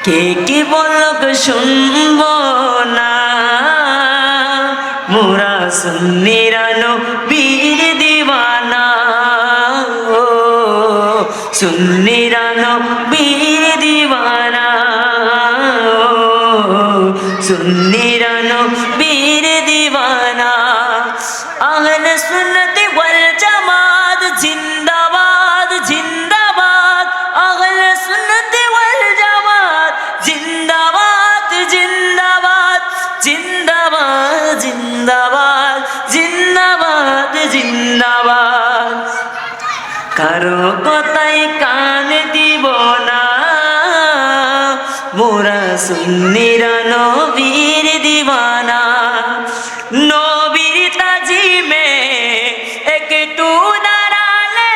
কে কি বলক শুনবো না, মোরা সুন্নিরা নবীর দিওয়ানা। ও সুন্নিরা নবীর দিওয়ানা, ও সুন্নিরা নবীর দিওয়ানা। আহলে সুন্নাত ওয়াল জামাত জিন্দাবাদ জিন্দাবাদ, আহলে সুন্নাত ওয়াল জামাত জিন্দাবাদ জিন্দাবাদ জিন্দাবাদ জিন্দাবাদ জিন্দাবাদ জিন্দাবাদ। কারো কথায় কান দিব না, মোরা সুন্নিরা নবীর দিওয়ানা। নবীর তাজিমে একটু দাঁড়ালে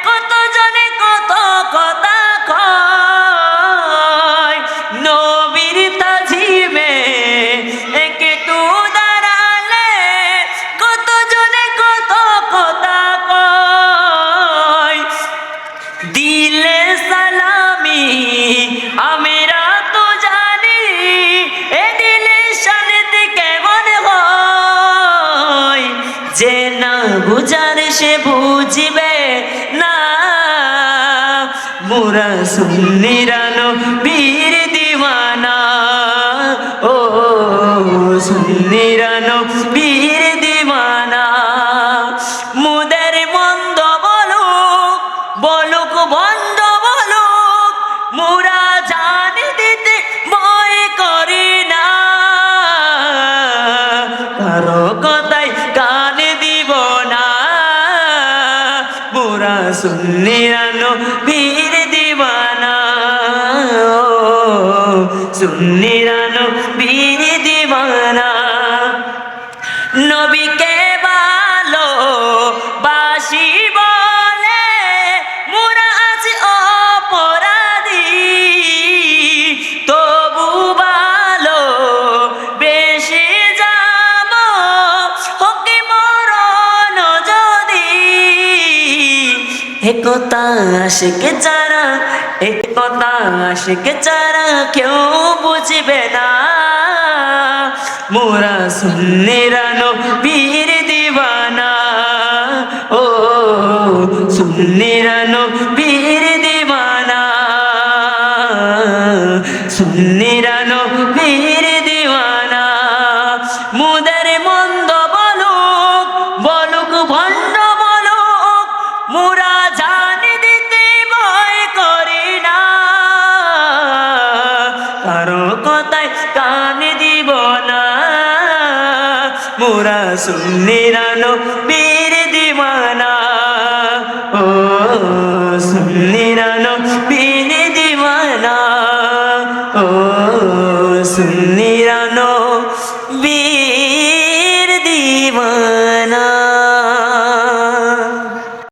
কত জনে কত কথা কয়। নবীর তাজিমে একটু দাঁড়ালে কত জনে কত কথা কয়। দিলে সালামি আমিরা তো জানি, এ দিলে শান্তি কেমন হয়। যে না বুঝার সে বুঝবে না, মোরা সুন্নিরা নবীর দিওয়ানা। ও সুন্নিরা নবীর দিওয়ানা। মুদের মন্দ বলুক বলুক বন্ধ বলুক, মোরা জান দিতে ভয় করি না। কারো কথায় কান দিব না, মোরা সুন্নিরা নবীর দিওয়ানা। ও সুন্নিরা নবীর দিওয়ানা। নবীকে ভালো বাসি বলে মোরা আজ অপরাধী, তবু ভালো বেশি যাব হকি মরণ যদি। একতা আশিক যারা, একতা আশিক যারা কেউ বুঝবে না, মোরা সুন্নিরা নবীর দিওয়ানা। ও সুন্নিরা নবীর দিওয়ানা, সুন্নিরা নবীর দিওয়ানা। মুদের মন্দ বলুক বলুক ভণ্ড বলুক, মোরা জান দিতে ভয় করি না। কারো কথায় কান দিব না, মোরা সুন্নিরা নবীর দিওয়ানা। ও